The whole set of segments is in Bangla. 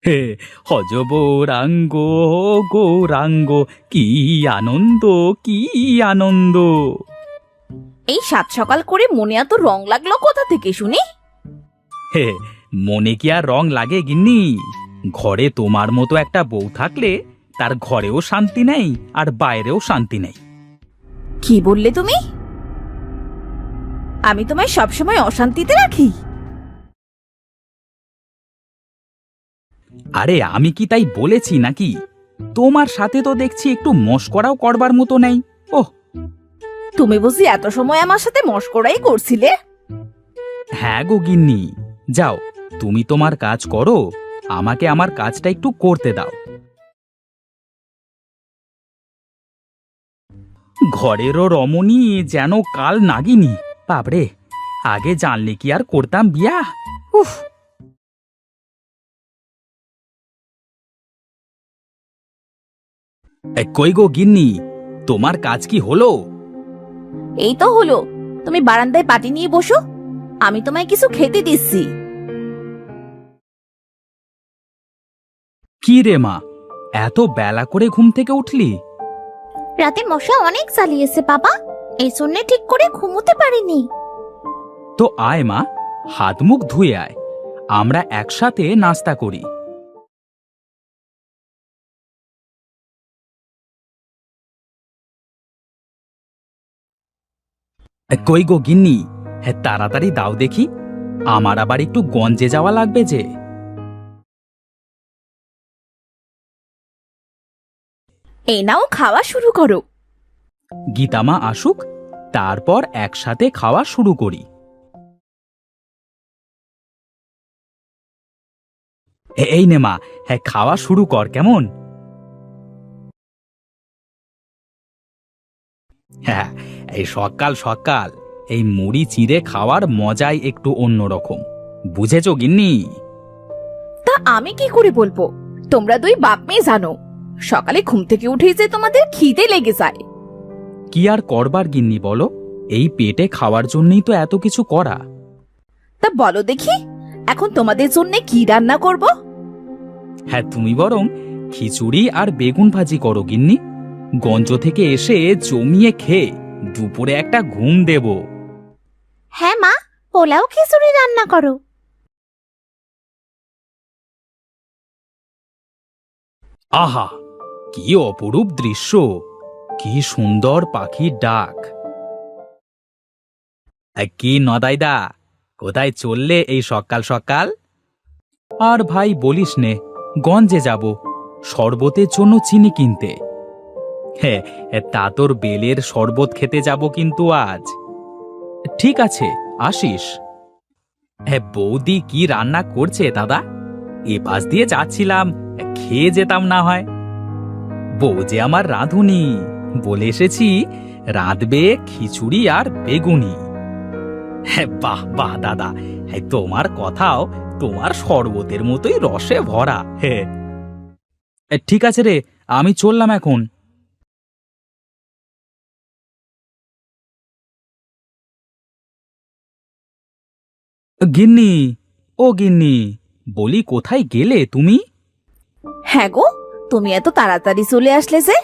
হে হজবরাঙ্গ গৌরাঙ্গ, কি আনন্দ, কি আনন্দ! এই সাত সকাল করে মনে এত রং লাগলো কোথা থেকে শুনি? হে, মনে কি আর রং লাগে গিন্নি? ঘরে তোমার মতো একটা বউ থাকলে তার ঘরেও শান্তি নেই আর বাইরেও শান্তি নেই। কি বললে তুমি? আমি তোমায় সবসময় অশান্তিতে রাখি? আরে আমি কি তাই বলেছি নাকি? তোমার সাথে তো দেখছি একটু মশকরাও করবার মতো নেই। ওহ, তুমি বুঝি এত সময় আমার সাথে মশকরাই করছিলে? হ্যাঁ গো গিন্নি, যাও তুমি তোমার কাজ করো, আমাকে আমার কাজটা একটু করতে দাও। ঘরেরও রমণী যেন কাল নাগিনী। বাপরে, আগে জানলে কি আর করতাম বিয়া। উফ। কই গো গিন্নি, তোমার কাজ কি হলো? এই তো হলো। তুমি বারান্দায় পাটি নিয়ে বসো, আমি তোমায় কিছু খেতে দিচ্ছি। কি রে মা, এত বেলা করে ঘুম থেকে উঠলি? রাতে মশা অনেক জ্বালিয়েছে বাবা, এই জন্য ঠিক করে ঘুমোতে পারিনি। তো আয় মা, হাত মুখ ধুয়ে আয়, আমরা একসাথে নাস্তা করি। কই গো গিন্নি, হ্যাঁ তাড়াতাড়ি দাও দেখি, আমার আবার একটু গঞ্জে যাওয়া লাগবে যে। এই নাও, খাওয়া শুরু করো। গীতামা আসুক, তারপর একসাথে খাওয়া শুরু করি। এই নে মা, হ্যাঁ খাওয়া শুরু কর কেমন। হ্যাঁ, এই সকাল সকাল এই মুড়ি চিড়ে খাওয়ার মজাই একটু অন্যরকম, বুঝেছো গিন্নি? তা আমি কি করে বলবো? তোমরা দুই বাপ মেয়ে জানো, সকালে ঘুম থেকে উঠেই যে তোমাদের খিদে লেগে যায়। কি আর করবার গিন্নি বলো, এই পেটে খাওয়ার জন্যই তো এত কিছু করা। তা বলো দেখি, এখন তোমাদের জন্য কি রান্না করব? হ্যাঁ তুমি বরং খিচুড়ি আর বেগুন ভাজি করো গিন্নি, গঞ্জ থেকে এসে জমিয়ে খেয়ে দুপুরে একটা ঘুম দেব। হ্যাঁ মা, পোলাও খিচুড়ি রান্না করো। আহা, কি অপরূপ দৃশ্য, কি সুন্দর পাখির ডাক। কি নদাইদা, কোথায় চললে এই সকাল সকাল? আর ভাই বলিস নে, গঞ্জে যাব শরবতের জন্য চিনি কিনতে। হ্যাঁ, তা তোর বেলের শরবত খেতে যাব কিন্তু আজ। ঠিক আছে, আসিস। হ্যাঁ, বৌদি কি রান্না করছে দাদা? এ পাশ দিয়ে যাচ্ছিলাম, খেয়ে যেতাম না হয়। বউ যে আমার রাঁধুনি, বলে এসেছি রাঁধবে খিচুড়ি আর বেগুনি। হ্যাঁ বাহ বাহ দাদা, হ্যাঁ তোমার কথাও তোমার শরবতের মতোই রসে ভরা। হ্যাঁ, ঠিক আছে রে, আমি চললাম এখন। গিন্নি, ও গিন্নি, বলি কোথায় গেলে তুমি? হ্যাঁ গো, তুমি এত তাড়াতাড়ি চলে আসলে যে?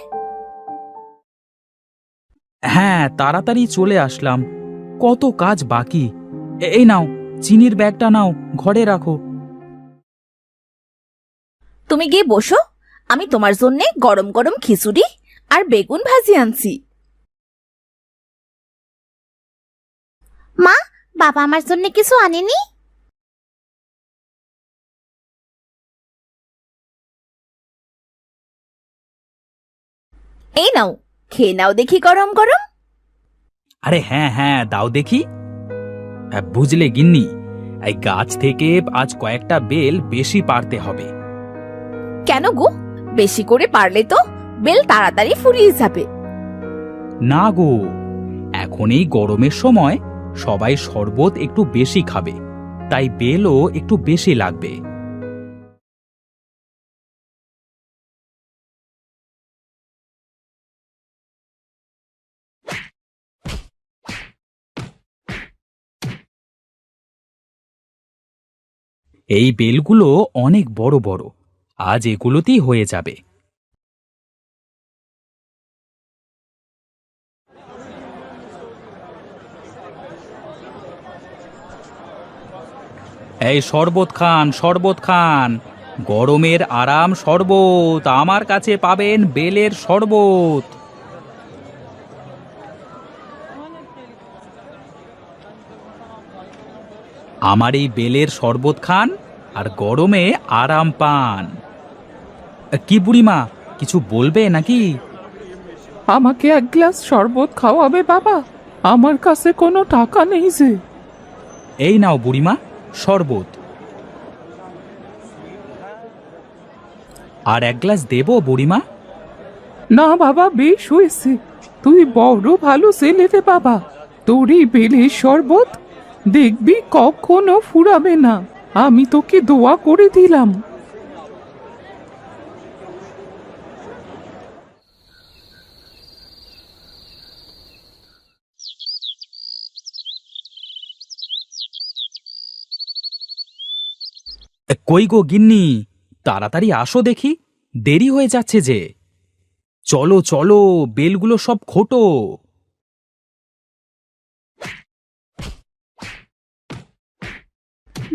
হ্যাঁ তাড়াতাড়ি চলে আসলাম, কত কাজ বাকি। এই নাও, চিনির ব্যাগটা নাও, ঘরে রাখো। তুমি গিয়ে বসো, আমি তোমার জন্য গরম গরম খিচুড়ি আর বেগুন ভাজি আনছি। মা, বাবা আমার জন্য কিছু আনেনি? এই নাও, খেয়ে নাও দেখি গরম গরম। আরে হ্যাঁ হ্যাঁ, দাও দেখি। বুঝলে গিন্নি, এই গাছ থেকে আজ কয়েকটা বেল বেশি পারতে হবে। কেন গো? বেশি করে পারলে তো বেল তাড়াতাড়ি ফুরিয়ে যাবে। না গো, এখন এই গরমের সময় সবাই শরবত একটু বেশি খাবে, তাই বেলও একটু বেশি লাগবে। এই বেলগুলো অনেক বড় বড়, আজ এগুলোতেই হয়ে যাবে। এই শরবত খান, শরবত খান, গরমের আরাম শরবত আমার কাছে পাবেন, বেলের শরবত। আমার এই বেলের শরবত খান আর গরমে আরাম পান। কি বুড়িমা, কিছু বলবে নাকি? আমাকে এক গ্লাস শরবত খাওয়াবে বাবা? আমার কাছে কোনো টাকা নেই যে। এই নাও বুড়িমা, শরবত। আর এক গ্লাস দেবো বুড়িমা? না বাবা, বেশ হয়েছে। তুই বড় ভালো ছেলে রে বাবা। তোর এই বেলের শরবত দেখবি কখনো ফুরাবে না। আমি তোকে দোয়া করে দিলাম। কই গো গিন্নি, তাড়াতাড়ি আসো দেখি, দেরি হয়ে যাচ্ছে যে। চলো চলো, বেলগুলো সব খোটো।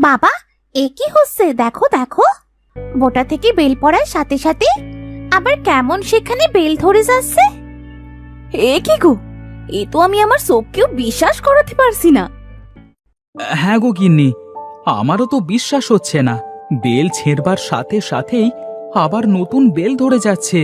বাবা, এ কি হচ্ছে? দেখো দেখো, বোটা থেকে বেল পড়ার সাথে সাথে আবার কেমন সেখানে বেল ধরে যাচ্ছে। এ কি গো, এ তো আমি আমার চোখকেও বিশ্বাস করাতে পারছি না। হ্যাঁ গো গিন্নি, আমারও তো বিশ্বাস হচ্ছে না। বেল ছেঁড়বার সাথে সাথেই আবার নতুন বেল ধরে যাচ্ছে।